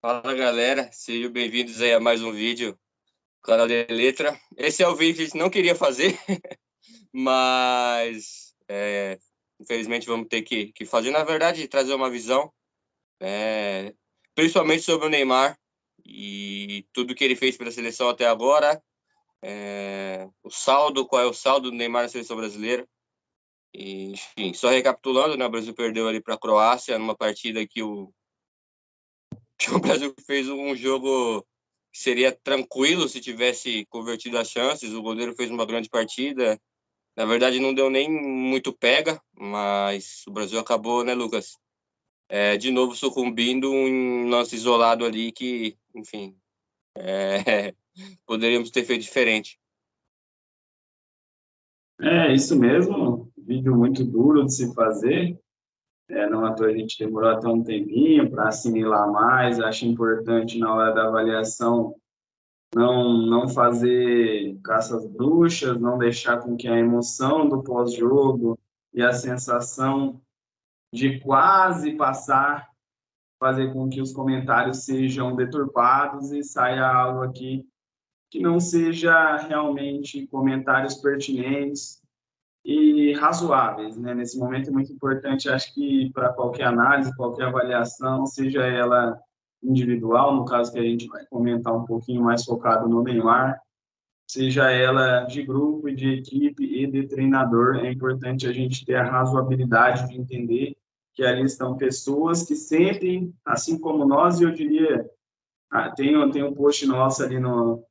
Fala galera, sejam bem-vindos aí a mais um vídeo do canal de Letra. Esse é o vídeo que a gente não queria fazer, mas infelizmente vamos ter que fazer. Na verdade, trazer uma visão, principalmente sobre o Neymar e tudo que ele fez pela seleção até agora. O saldo, qual é o saldo do Neymar na seleção brasileira? E, enfim, só recapitulando, né? O Brasil perdeu ali para a Croácia numa partida que o Brasil fez um jogo que seria tranquilo se tivesse convertido as chances. O goleiro fez uma grande partida. Na verdade, não deu nem muito pega, mas o Brasil acabou, né, Lucas? De novo sucumbindo em um lance isolado ali que, enfim, poderíamos ter feito diferente. É isso mesmo, vídeo muito duro de se fazer. Não à toa a gente demorou até um tempinho para assimilar mais. Acho importante na hora da avaliação não fazer caças bruxas, não deixar com que a emoção do pós-jogo e a sensação de quase passar fazer com que os comentários sejam deturpados e saia algo aqui que não seja realmente comentários pertinentes e razoáveis, né? Nesse momento é muito importante, acho que para qualquer análise, qualquer avaliação, seja ela individual, no caso que a gente vai comentar um pouquinho mais focado no Neymar, seja ela de grupo, de equipe e de treinador, é importante a gente ter a razoabilidade de entender que ali estão pessoas que sentem, assim como nós, e eu diria, tem um post nosso ali no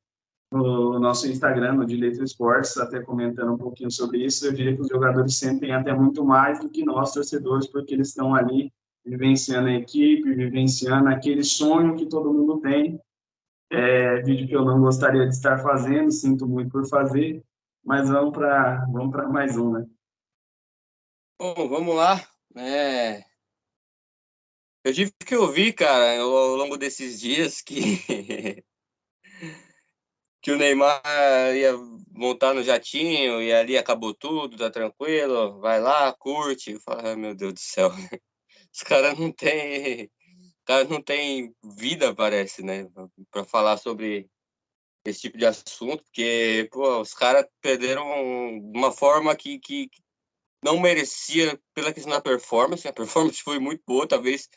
nosso Instagram, no Direito Esportes, até comentando um pouquinho sobre isso. Eu diria que os jogadores sentem até muito mais do que nós, torcedores, porque eles estão ali vivenciando a equipe, vivenciando aquele sonho que todo mundo tem. Vídeo que eu não gostaria de estar fazendo, sinto muito por fazer, mas vamos para mais um, né? Bom, vamos lá. Eu tive que ouvir, cara, ao longo desses dias que o Neymar ia montar no jatinho e ali acabou tudo, tá tranquilo, vai lá, curte. Eu falo, ai, meu Deus do céu, os caras não tem vida, parece, né, pra falar sobre esse tipo de assunto, porque, pô, os caras perderam de uma forma que não merecia pela questão da performance. A performance foi muito boa, talvez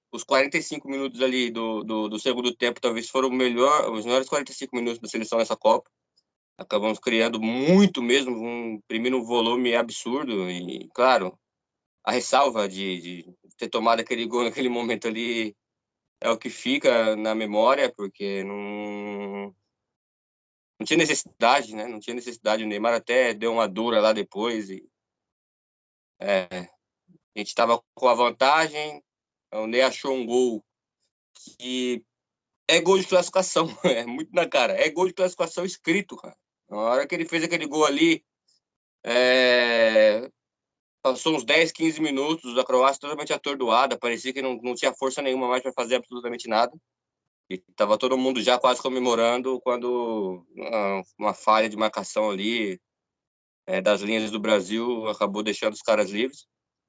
os 45 minutos ali do segundo tempo talvez foram os melhores 45 minutos da seleção nessa Copa. Acabamos criando muito mesmo, imprimindo um volume absurdo e, claro, a ressalva de ter tomado aquele gol naquele momento ali é o que fica na memória, porque não tinha necessidade, né? Não tinha necessidade. O Neymar até deu uma dura lá depois e a gente estava com a vantagem, o Ney achou um gol que é gol de classificação, é muito na cara, é gol de classificação escrito, cara. Na hora que ele fez aquele gol ali, é, passou uns 10, 15 minutos, a Croácia totalmente atordoada, parecia que não tinha força nenhuma mais para fazer absolutamente nada. E tava todo mundo já quase comemorando quando uma falha de marcação ali das linhas do Brasil acabou deixando os caras livres.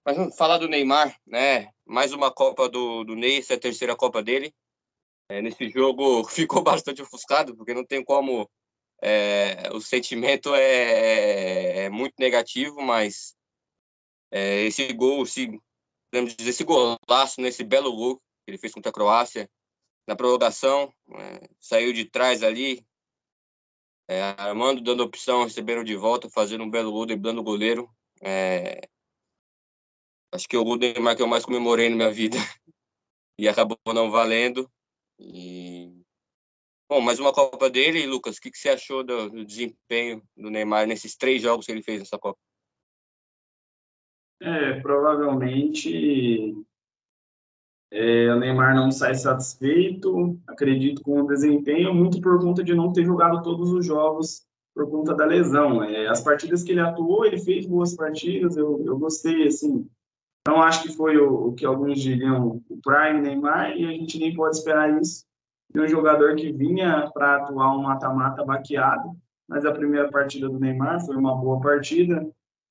Mas vamos falar do Neymar, né? Mais uma Copa do Ney, essa é a terceira Copa dele. Nesse jogo ficou bastante ofuscado, porque não tem como. O sentimento é muito negativo, mas esse gol, podemos dizer, esse golaço, nesse belo gol que ele fez contra a Croácia, na prorrogação, saiu de trás ali, armando, dando opção, recebendo de volta, fazendo um belo gol, driblando o goleiro. Acho que é o gol do Neymar que eu mais comemorei na minha vida e acabou não valendo. E bom, mais uma Copa dele. Lucas, o que você achou do desempenho do Neymar nesses 3 jogos que ele fez nessa Copa? Provavelmente o Neymar não sai satisfeito, acredito, com o desempenho, muito por conta de não ter jogado todos os jogos por conta da lesão. As partidas que ele atuou, ele fez boas partidas, eu gostei, assim. Não acho que foi o que alguns diriam o Prime Neymar, e a gente nem pode esperar isso de um jogador que vinha para atuar um mata-mata baqueado, mas a primeira partida do Neymar foi uma boa partida,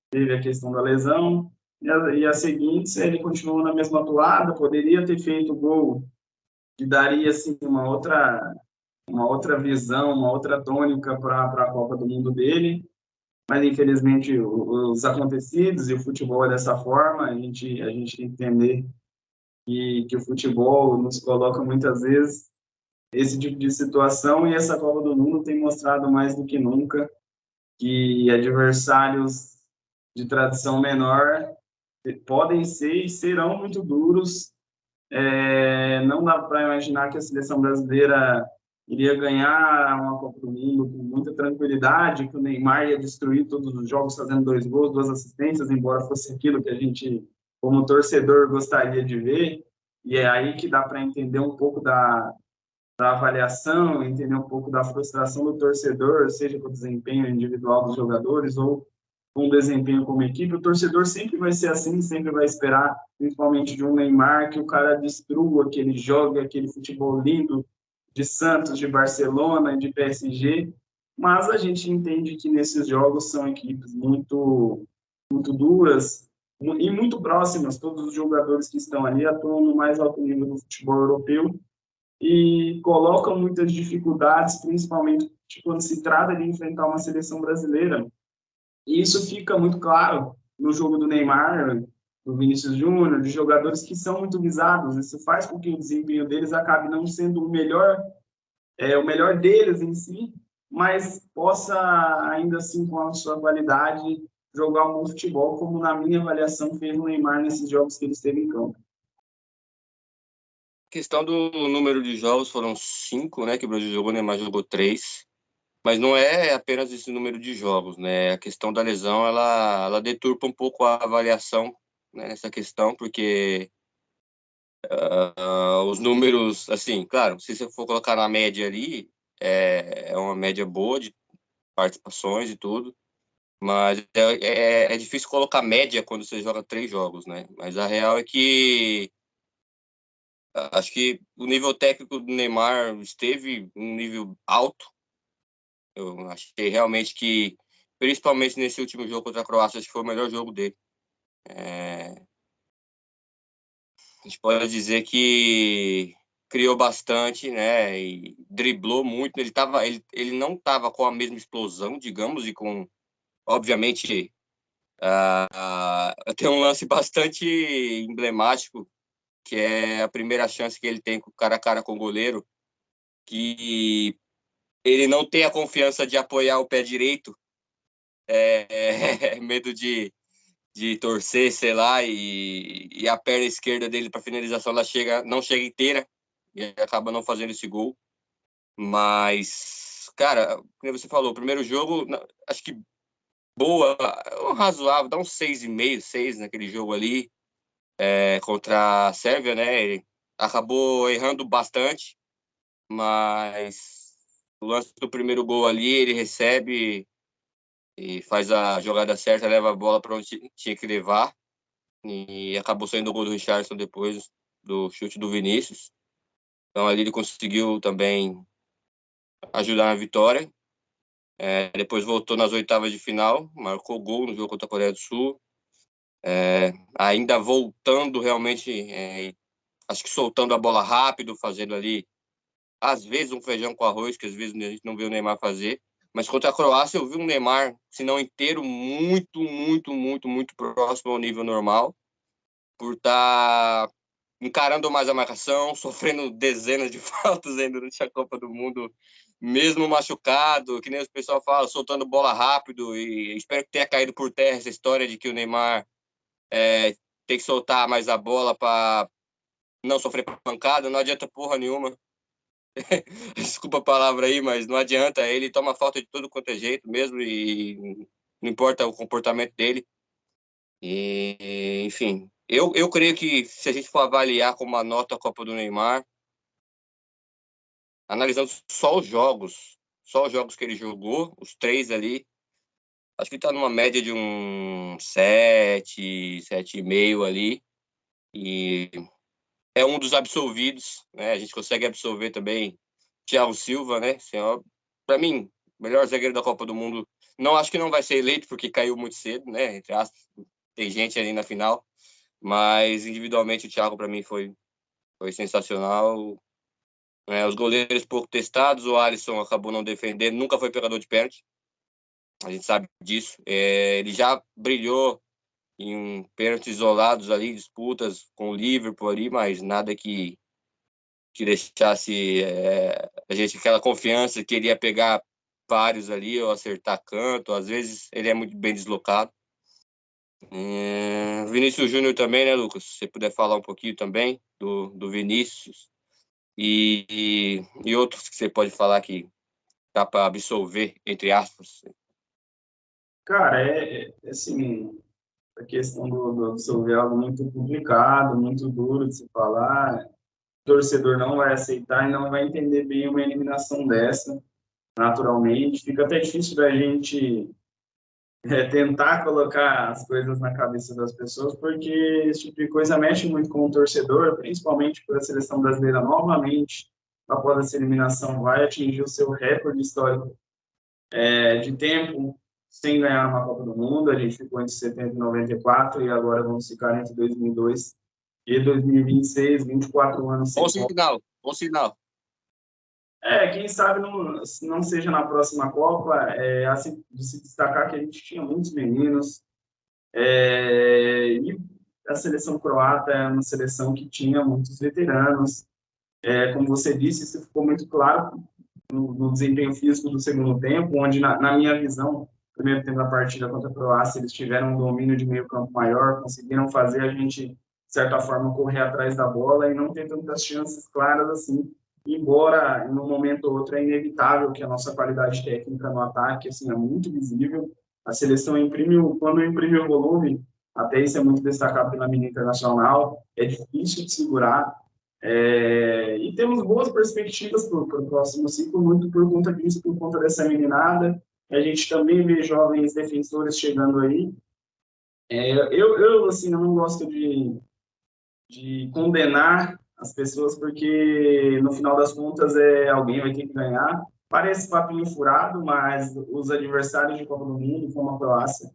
teve a questão da lesão, e a seguinte, ele continuou na mesma atuada, poderia ter feito gol que daria assim uma outra visão, uma outra tônica para a Copa do Mundo dele. Mas infelizmente os acontecidos e o futebol é dessa forma. A gente tem que entender que o futebol nos coloca muitas vezes esse tipo de situação, e essa Copa do Mundo tem mostrado mais do que nunca que adversários de tradição menor podem ser e serão muito duros. Não dá para imaginar que a seleção brasileira iria ganhar uma Copa do Mundo com muita tranquilidade, que o Neymar ia destruir todos os jogos fazendo 2 gols, 2 assistências, embora fosse aquilo que a gente, como torcedor, gostaria de ver. E é aí que dá para entender um pouco da avaliação, entender um pouco da frustração do torcedor, seja com o desempenho individual dos jogadores ou com o desempenho como equipe. O torcedor sempre vai ser assim, sempre vai esperar, principalmente de um Neymar, que o cara destrua, que ele jogue aquele futebol lindo de Santos, de Barcelona, de PSG, mas a gente entende que nesses jogos são equipes muito duras e muito próximas. Todos os jogadores que estão ali atuam no mais alto nível do futebol europeu e colocam muitas dificuldades, principalmente quando se trata de enfrentar uma seleção brasileira. E isso fica muito claro no jogo do Neymar, do Vinícius Júnior, de jogadores que são muito visados. Isso faz com que o desempenho deles acabe não sendo o melhor deles em si, mas possa, ainda assim, com a sua qualidade, jogar um bom futebol, como na minha avaliação fez o Neymar nesses jogos que ele esteve em campo. A questão do número de jogos foram 5, né, que o Brasil jogou, o Neymar jogou 3. Mas não é apenas esse número de jogos, né? A questão da lesão, ela deturpa um pouco a avaliação, né, nessa questão, porque os números, assim, claro, se você for colocar na média ali, é uma média boa de participações e tudo, mas é difícil colocar média quando você joga 3 jogos, né? Mas a real é que acho que o nível técnico do Neymar esteve um nível alto. Eu achei realmente que, principalmente nesse último jogo contra a Croácia, acho que foi o melhor jogo dele. A gente pode dizer que criou bastante, né? E driblou muito. Ele não estava com a mesma explosão, digamos, e com, obviamente, tem um lance bastante emblemático, que é a primeira chance que ele tem cara a cara com o goleiro, que ele não tem a confiança de apoiar o pé direito, medo de torcer, sei lá, e a perna esquerda dele para finalização não chega inteira e acaba não fazendo esse gol. Mas, cara, como você falou, o primeiro jogo, acho que boa, razoável, dá uns 6,5, 6 naquele jogo ali, contra a Sérvia, né? Ele acabou errando bastante, mas o lance do primeiro gol ali, ele recebe e faz a jogada certa, leva a bola para onde tinha que levar. E acabou saindo o gol do Richarlison depois do chute do Vinícius. Então ali ele conseguiu também ajudar na vitória. Depois voltou nas oitavas de final, marcou gol no jogo contra a Coreia do Sul. Ainda voltando realmente, acho que soltando a bola rápido, fazendo ali, às vezes, um feijão com arroz, que às vezes a gente não vê o Neymar fazer. Mas contra a Croácia eu vi um Neymar, se não inteiro, muito, muito, muito, muito próximo ao nível normal, por estar encarando mais a marcação, sofrendo dezenas de faltas ainda durante a Copa do Mundo, mesmo machucado, que nem o pessoal fala, soltando bola rápido, e espero que tenha caído por terra essa história de que o Neymar tem que soltar mais a bola para não sofrer pancada, não adianta porra nenhuma. Desculpa a palavra aí, mas não adianta, ele toma falta de tudo quanto é jeito mesmo, e não importa o comportamento dele. E, enfim, eu creio que se a gente for avaliar como uma nota a Copa do Neymar, analisando só os jogos que ele jogou, os 3 ali, acho que está numa média de um 7, 7,5 ali, e é um dos absolvidos, né? A gente consegue absolver também Thiago Silva, né? Para mim, melhor zagueiro da Copa do Mundo. Não acho que não vai ser eleito porque caiu muito cedo, né? Entre aspas, tem gente ali na final, mas individualmente o Thiago para mim foi sensacional. Os goleiros pouco testados, o Alisson acabou não defendendo, nunca foi pegador de pênalti, a gente sabe disso. Ele já brilhou em pênaltis isolados ali, disputas com o Liverpool ali, mas nada que deixasse a gente aquela confiança que ele ia pegar vários ali ou acertar canto. Às vezes ele é muito bem deslocado. Vinícius Júnior também, né, Lucas? Se você puder falar um pouquinho também do Vinícius e outros que você pode falar que dá para absolver, entre aspas. Cara, assim, a questão do absolver é algo muito complicado, muito duro de se falar. O torcedor não vai aceitar e não vai entender bem uma eliminação dessa, naturalmente. Fica até difícil da gente tentar colocar as coisas na cabeça das pessoas, porque esse tipo de coisa mexe muito com o torcedor, principalmente por a seleção brasileira novamente, após essa eliminação, vai atingir o seu recorde histórico de tempo sem ganhar uma Copa do Mundo. A gente ficou entre 70 e 94 e agora vamos ficar entre 2002 e 2026, 24 anos sem. Bom sinal, bom sinal. Quem sabe não seja na próxima Copa, assim, de se destacar que a gente tinha muitos meninos, e a seleção croata é uma seleção que tinha muitos veteranos. Como você disse, isso ficou muito claro no desempenho físico do segundo tempo, onde, na minha visão, no primeiro tempo da partida contra a Croácia, eles tiveram um domínio de meio campo maior, conseguiram fazer a gente, de certa forma, correr atrás da bola e não ter tantas chances claras assim, embora, em um momento ou outro, é inevitável que a nossa qualidade técnica no ataque assim, é muito visível. A seleção quando imprime o volume, até isso é muito destacado pela mídia internacional, é difícil de segurar. E temos boas perspectivas para o próximo ciclo, muito por conta disso, por conta dessa meninada. A gente também vê jovens defensores chegando aí. Eu assim, não gosto de condenar as pessoas, porque no final das contas alguém vai ter que ganhar. Parece papinho furado, mas os adversários de Copa do Mundo, como a Croácia,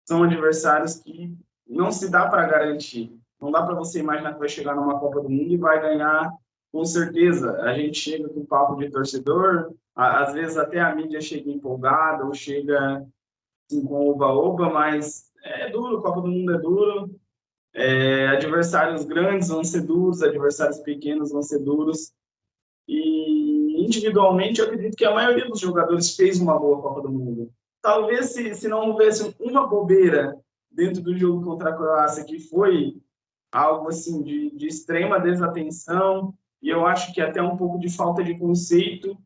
são adversários que não se dá para garantir. Não dá para você imaginar que vai chegar numa Copa do Mundo e vai ganhar com certeza. A gente chega com papo de torcedor, às vezes até a mídia chega empolgada ou chega assim, com oba-oba, mas é duro, Copa do Mundo é duro. Adversários grandes vão ser duros, adversários pequenos vão ser duros. E individualmente eu acredito que a maioria dos jogadores fez uma boa Copa do Mundo. Talvez se não houvesse uma bobeira dentro do jogo contra a Croácia, que foi algo assim de extrema desatenção, e eu acho que até um pouco de falta de conceito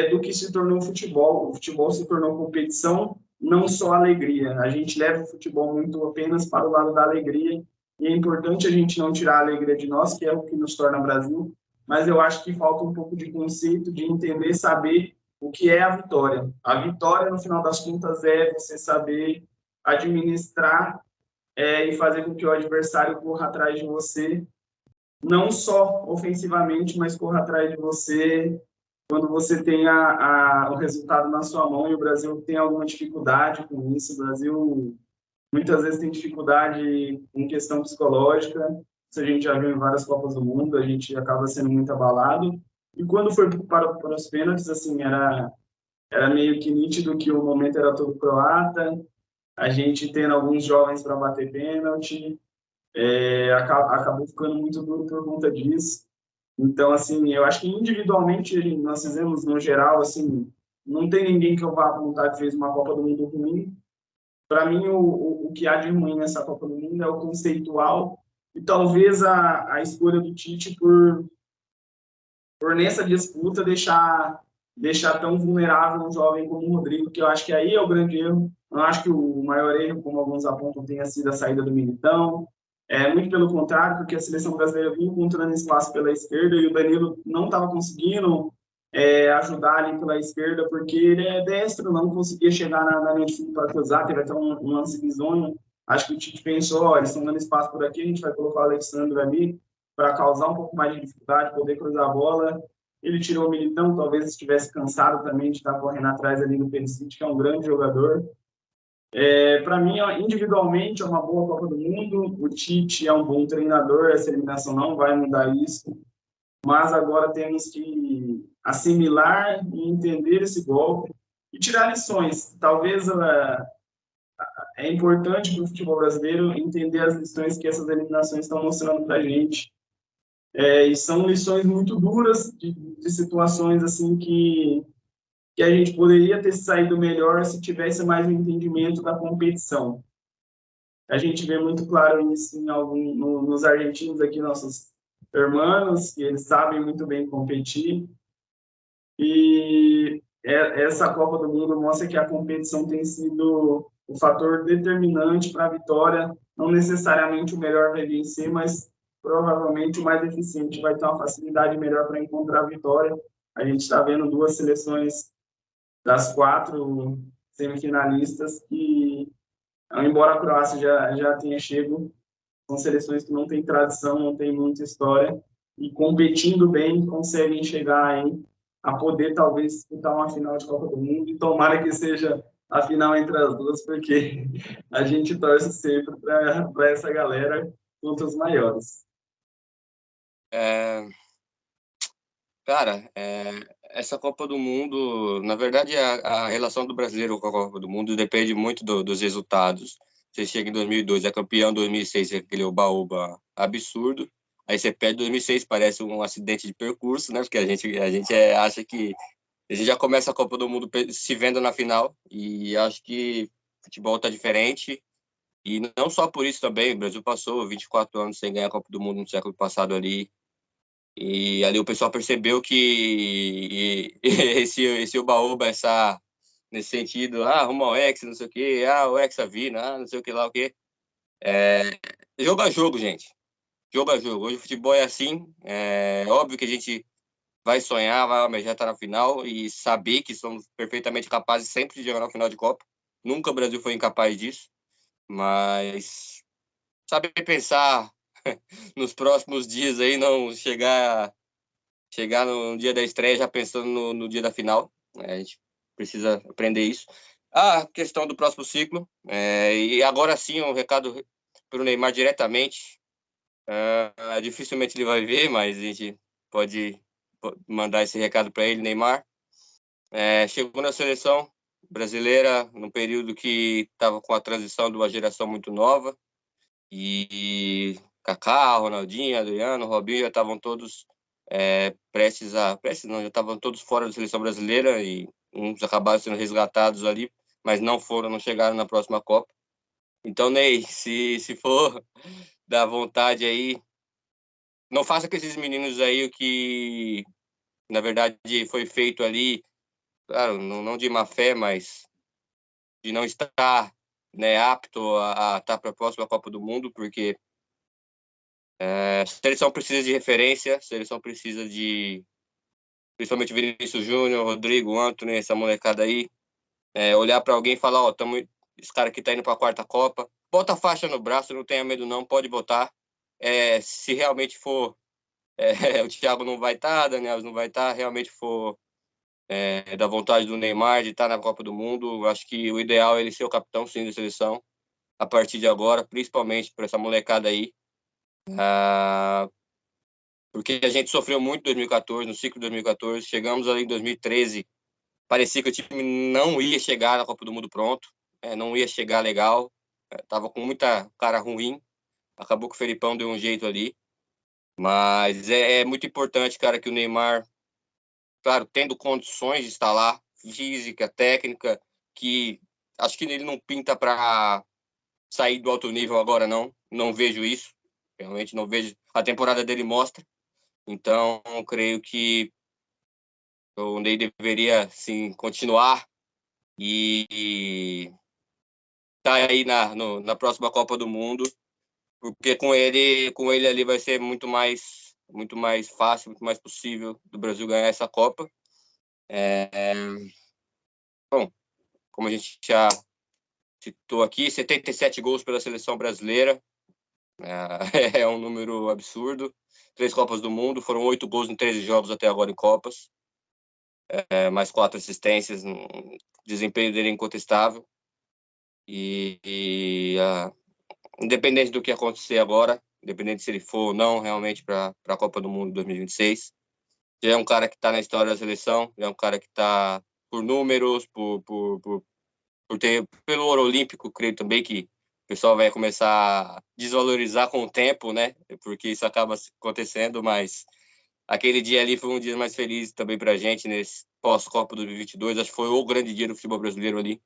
do que se tornou o futebol. O futebol se tornou competição, não só alegria. A gente leva o futebol muito apenas para o lado da alegria, e é importante a gente não tirar a alegria de nós, que é o que nos torna Brasil, mas eu acho que falta um pouco de conceito, de entender, saber o que é a vitória. A vitória, no final das contas, é você saber administrar e fazer com que o adversário corra atrás de você, não só ofensivamente, mas corra atrás de você quando você tem o resultado na sua mão. E o Brasil tem alguma dificuldade com isso. O Brasil muitas vezes tem dificuldade em questão psicológica. Isso a gente já viu em várias Copas do Mundo, a gente acaba sendo muito abalado. E quando foi para os pênaltis, assim, era meio que nítido que o momento era todo croata, a gente tendo alguns jovens para bater pênalti, acabou ficando muito duro por conta disso. Então, assim, eu acho que individualmente nós fizemos, no geral, assim, não tem ninguém que eu vá apontar que fez uma Copa do Mundo ruim. Para mim, o que há de ruim nessa Copa do Mundo é o conceitual e talvez a escolha do Tite por nessa disputa deixar tão vulnerável um jovem como o Rodrigo, que eu acho que aí é o grande erro. Não acho que o maior erro, como alguns apontam, tenha sido a saída do Militão. Muito pelo contrário, porque a seleção brasileira vinha encontrando espaço pela esquerda e o Danilo não estava conseguindo ajudar ali pela esquerda, porque ele é destro, não conseguia chegar na linha de fundo para cruzar, teve até um lance bizonho. Acho que o Tite pensou, eles estão dando espaço por aqui, a gente vai colocar o Alexandre ali para causar um pouco mais de dificuldade, poder cruzar a bola. Ele tirou o Militão, talvez estivesse cansado também de estar correndo atrás ali do Perisic, que é um grande jogador. Para mim, individualmente, é uma boa Copa do Mundo. O Tite é um bom treinador, essa eliminação não vai mudar isso. mas agora temos que assimilar e entender esse golpe e tirar lições. Talvez é importante para o futebol brasileiro entender as lições que essas eliminações estão mostrando para a gente. E são lições muito duras de situações assim que a gente poderia ter saído melhor se tivesse mais um entendimento da competição. A gente vê muito claro isso nos argentinos aqui, nossos irmãos, que eles sabem muito bem competir. E essa Copa do Mundo mostra que a competição tem sido o fator determinante para a vitória. Não necessariamente o melhor vai vencer, mas provavelmente o mais eficiente vai ter uma facilidade melhor para encontrar a vitória. A gente está vendo duas seleções das 4 semifinalistas que, embora a Croácia já tenha chego, são seleções que não têm tradição, não têm muita história, e competindo bem conseguem chegar aí a poder talvez disputar uma final de Copa do Mundo, e tomara que seja a final entre as duas, porque a gente torce sempre para essa galera contra os maiores. Cara, essa Copa do Mundo, na verdade, a relação do brasileiro com a Copa do Mundo depende muito dos resultados. Você chega em 2002, é campeão, 2006 é aquele oba-oba absurdo. Aí você perde 2006, parece um acidente de percurso, né? Porque a gente acha que a gente já começa a Copa do Mundo se vendo na final. E acho que o futebol tá diferente. E não só por isso também, o Brasil passou 24 anos sem ganhar a Copa do Mundo no século passado ali. E ali o pessoal percebeu que esse oba-oba, nesse sentido, arruma o Hexa, não sei o quê, o Hexa vira, não sei o que lá, o quê. Jogo a jogo, gente. Jogo a jogo. Hoje o futebol é assim. É óbvio que a gente vai sonhar, vai almejar estar na final e saber que somos perfeitamente capazes sempre de jogar na final de Copa. Nunca o Brasil foi incapaz disso, mas saber pensar nos próximos dias aí, não chegar no dia da estreia já pensando no dia da final. A gente precisa aprender isso. A questão do próximo ciclo, e agora sim um recado para o Neymar diretamente. Dificilmente ele vai ver, mas a gente pode mandar esse recado para ele, Neymar. Chegou na seleção brasileira num período que estava com a transição de uma geração muito nova, e Kaká, Ronaldinho, Adriano, Robinho já estavam todos prestes não, já estavam todos fora da seleção brasileira, e uns acabaram sendo resgatados ali, mas não chegaram na próxima Copa. Então, Ney, se for da vontade aí, não faça com esses meninos aí o que, na verdade, foi feito ali, claro, não de má fé, mas de não estar, né, apto a estar para a próxima Copa do Mundo, porque a seleção precisa de referência, a seleção precisa de, principalmente Vinícius Júnior, Rodrigo, Antony, essa molecada aí, olhar para alguém e falar, ó, esse cara aqui tá indo para a quarta Copa, bota a faixa no braço, não tenha medo não, pode botar. Se realmente for, o Thiago não vai estar, Daniel não vai estar, realmente for da vontade do Neymar de estar na Copa do Mundo, acho que o ideal é ele ser o capitão, sim, da seleção, a partir de agora, principalmente para essa molecada aí, porque a gente sofreu muito em 2014, no ciclo de 2014, chegamos ali em 2013, parecia que o time não ia chegar na Copa do Mundo pronto, não ia chegar legal, tava com muita cara ruim, acabou que o Felipão deu um jeito ali, mas é muito importante, cara, que o Neymar, claro, tendo condições de estar lá, física, técnica, que acho que ele não pinta para sair do alto nível agora, não vejo isso, realmente não vejo, a temporada dele mostra, então creio que o Ney deveria, sim, continuar e tá aí na próxima Copa do Mundo, porque com ele ali vai ser muito mais fácil, muito mais possível do Brasil ganhar essa Copa. Bom, como a gente já citou aqui, 77 gols pela seleção brasileira, é um número absurdo. 3 Copas do Mundo, foram 8 gols em 13 jogos até agora em Copas, mais 4 assistências, um desempenho dele incontestável. E independente do que acontecer agora, independente se ele for ou não realmente para a Copa do Mundo 2026. Já é um cara que está na história da seleção, já é um cara que está por números, pelo ouro olímpico, creio também que o pessoal vai começar a desvalorizar com o tempo, né? Porque isso acaba acontecendo, mas aquele dia ali foi um dia mais feliz também para a gente, nesse pós-Copa 2022. Acho que foi o grande dia do futebol brasileiro ali.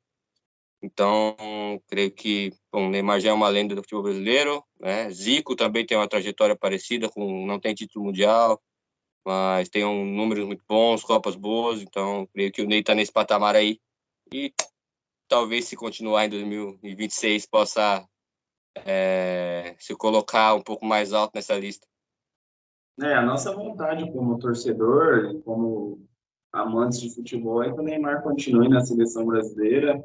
Então, creio que o Neymar já é uma lenda do futebol brasileiro, né? Zico também tem uma trajetória parecida, não tem título mundial, mas tem números muito bons, Copas boas, então creio que o Ney está nesse patamar aí. E talvez, se continuar em 2026, possa se colocar um pouco mais alto nessa lista. A nossa vontade como torcedor, como amantes de futebol, é que o Neymar continue na seleção brasileira.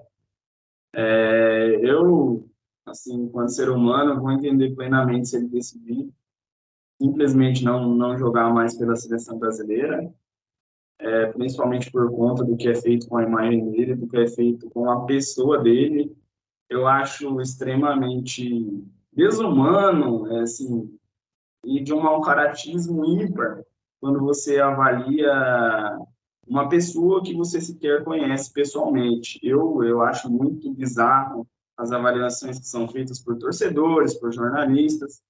Eu, assim, enquanto ser humano, vou entender plenamente se ele decidir simplesmente não jogar mais pela seleção brasileira, principalmente por conta do que é feito com a imagem dele, do que é feito com a pessoa dele. Eu acho extremamente desumano, assim, e de um mau caratismo ímpar quando você avalia uma pessoa que você sequer conhece pessoalmente. Eu acho muito bizarro as avaliações que são feitas por torcedores, por jornalistas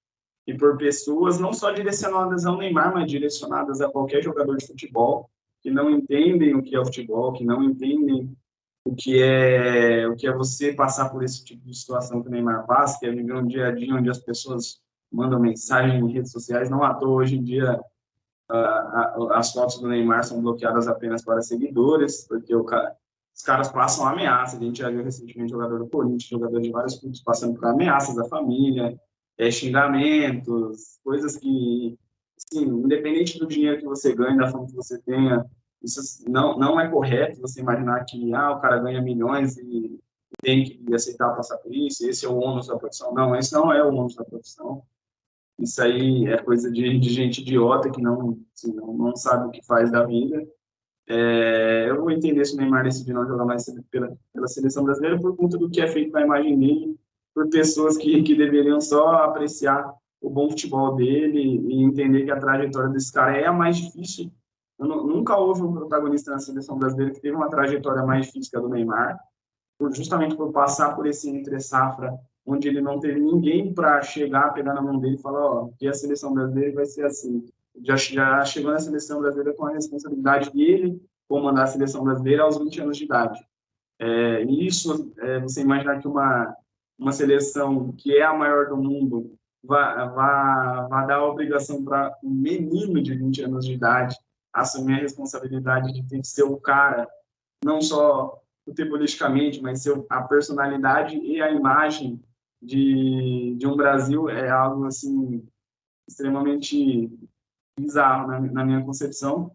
e por pessoas não só direcionadas ao Neymar, mas direcionadas a qualquer jogador de futebol que não entendem o que é o futebol, que não entendem o que é você passar por esse tipo de situação que o Neymar passa, que é viver um dia a dia onde as pessoas mandam mensagem em redes sociais. Não à toa, hoje em dia, as fotos do Neymar são bloqueadas apenas para seguidores, porque os caras passam ameaças. A gente já viu recentemente jogador do Corinthians, jogador de vários clubes passando por ameaças da família, xingamentos, coisas que, assim, independente do dinheiro que você ganha, da fama que você tenha, isso não é correto você imaginar que o cara ganha milhões e tem que aceitar passar por isso, esse é o ônus da profissão. Não, esse não é o ônus da profissão. Isso aí é coisa de gente idiota que assim, não sabe o que faz da vida. Eu vou entender se o Neymar decidir não jogar mais pela seleção brasileira por conta do que é feito na imagem dele, por pessoas que deveriam só apreciar o bom futebol dele e entender que a trajetória desse cara é a mais difícil. Nunca houve um protagonista na seleção brasileira que teve uma trajetória mais difícil que a do Neymar, justamente por passar por esse entre-safra, onde ele não teve ninguém para chegar, pegar na mão dele e falar, ó, que a seleção brasileira vai ser assim. Já chegou na seleção brasileira com a responsabilidade dele comandar a seleção brasileira aos 20 anos de idade. Você imaginar que uma seleção que é a maior do mundo vai dar a obrigação para um menino de 20 anos de idade assumir a responsabilidade de ter que ser o cara, não só futebolisticamente, mas ser a personalidade e a imagem de um Brasil é algo assim extremamente bizarro na minha concepção.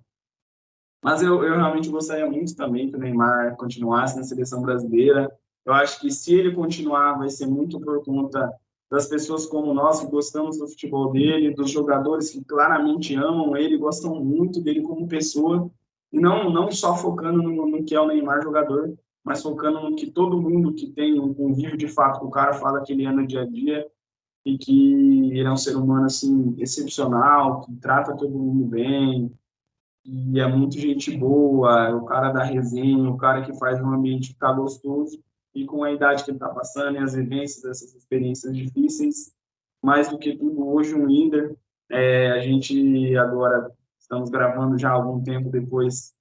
Mas eu realmente gostaria muito também que o Neymar continuasse na seleção brasileira. Eu acho que se ele continuar, vai ser muito por conta das pessoas como nós que gostamos do futebol dele, dos jogadores que claramente amam ele, gostam muito dele como pessoa, e não só focando no que é o Neymar jogador, mas focando no que todo mundo que tem um convívio de fato com o cara fala que ele é no dia a dia, e que ele é um ser humano assim excepcional, que trata todo mundo bem, e é muito gente boa, é o cara da resenha, o cara que faz o ambiente ficar gostoso, e com a idade que ele está passando e as vivências dessas experiências difíceis, mais do que tudo, hoje um líder, a gente agora estamos gravando já há algum tempo depois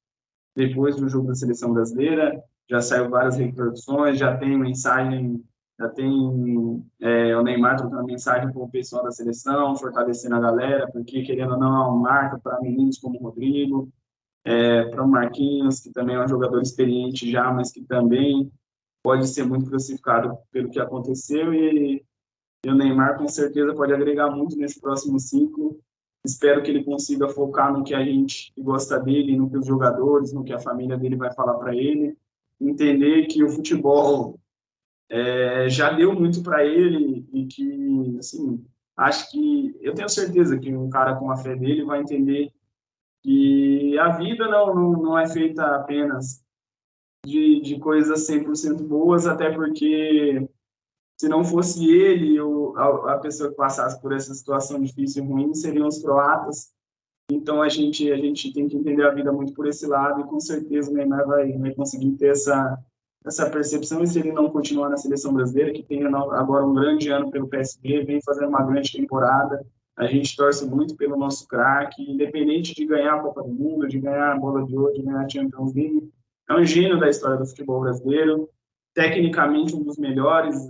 do jogo da Seleção Brasileira, já saiu várias repercussões, já tem mensagem, já tem o Neymar trocando mensagem com o pessoal da seleção, fortalecendo a galera, porque, querendo ou não, é uma marca para meninos como o Rodrigo, para o Marquinhos, que também é um jogador experiente já, mas que também pode ser muito crucificado pelo que aconteceu, e o Neymar com certeza pode agregar muito nesse próximo ciclo. Espero que ele consiga focar no que a gente gosta dele, no que os jogadores, no que a família dele vai falar para ele, entender que o futebol já deu muito para ele e que, assim, acho que eu tenho certeza que um cara com a fé dele vai entender que a vida não é feita apenas de coisas 100% boas, até porque se não fosse ele ou a pessoa que passasse por essa situação difícil e ruim, seriam os croatas. Então a gente tem que entender a vida muito por esse lado e com certeza o Neymar vai conseguir ter essa percepção, e se ele não continuar na seleção brasileira, que tem agora um grande ano pelo PSG, vem fazendo uma grande temporada, a gente torce muito pelo nosso craque, independente de ganhar a Copa do Mundo, de ganhar a Bola de Ouro, de ganhar a Champions League, é um gênio da história do futebol brasileiro, tecnicamente um dos melhores,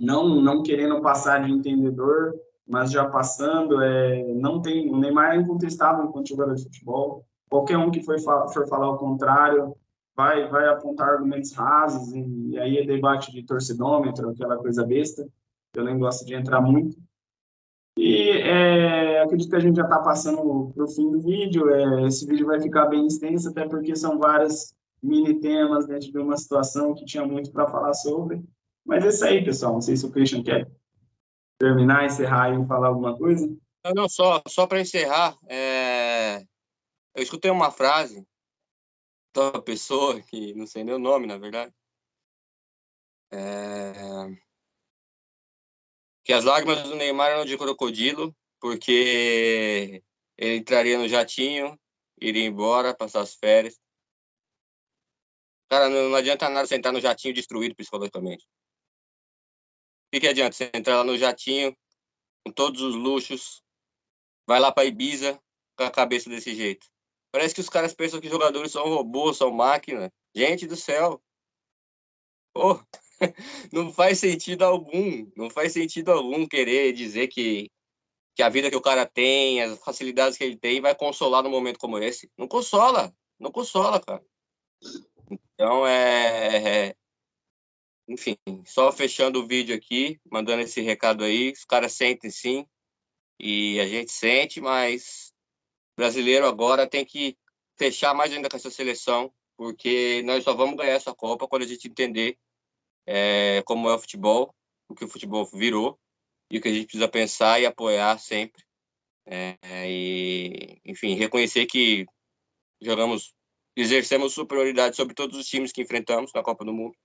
não querendo passar de entendedor, mas já passando, não tem, o Neymar é incontestável enquanto jogador de futebol, qualquer um que for falar o contrário vai apontar argumentos rasos, e aí é debate de torcidômetro, aquela coisa besta, eu nem gosto de entrar muito. E acredito que a gente já está passando para o fim do vídeo. Esse vídeo vai ficar bem extenso, até porque são vários mini temas dentro de uma situação que tinha muito para falar sobre. Mas é isso aí, pessoal. Não sei se o Christian quer terminar, encerrar e falar alguma coisa. Não, só para encerrar, eu escutei uma frase de uma pessoa que não sei nem o nome, na verdade, que as lágrimas do Neymar eram de crocodilo, porque ele entraria no jatinho, iria embora, passar as férias. Cara, não adianta nada você entrar no jatinho destruído psicologicamente. O que adianta você entrar lá no jatinho, com todos os luxos, vai lá para Ibiza com a cabeça desse jeito? Parece que os caras pensam que jogadores são robôs, são máquina. Gente do céu. Pô, não faz sentido algum. Não faz sentido algum querer dizer que a vida que o cara tem, as facilidades que ele tem, vai consolar num momento como esse. Não consola. Não consola, cara. Então, enfim, só fechando o vídeo aqui, mandando esse recado aí. Os caras sentem sim, e a gente sente, mas brasileiro agora tem que fechar mais ainda com essa seleção, porque nós só vamos ganhar essa Copa quando a gente entender como é o futebol, o que o futebol virou, e o que a gente precisa pensar e apoiar sempre. E, enfim, reconhecer que exercemos superioridade sobre todos os times que enfrentamos na Copa do Mundo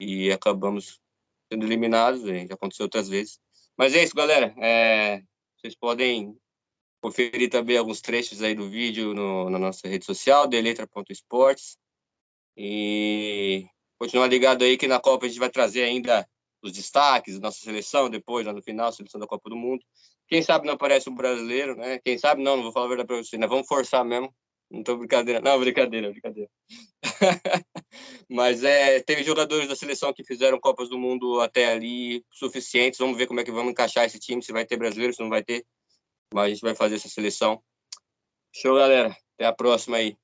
e acabamos sendo eliminados, já aconteceu outras vezes. Mas é isso, galera. Vocês podem conferir também alguns trechos aí do vídeo na nossa rede social, deletra.esportes. E continuar ligado aí que na Copa a gente vai trazer ainda os destaques da nossa seleção, depois, lá no final, a seleção da Copa do Mundo. Quem sabe não aparece um brasileiro, né? Quem sabe não vou falar a verdade para você, né? Vamos forçar mesmo. Não tô brincadeira. Não, brincadeira. Mas teve jogadores da seleção que fizeram Copas do Mundo até ali suficientes. Vamos ver como é que vamos encaixar esse time, se vai ter brasileiro, se não vai ter. Mas a gente vai fazer essa seleção. Show, galera. Até a próxima aí.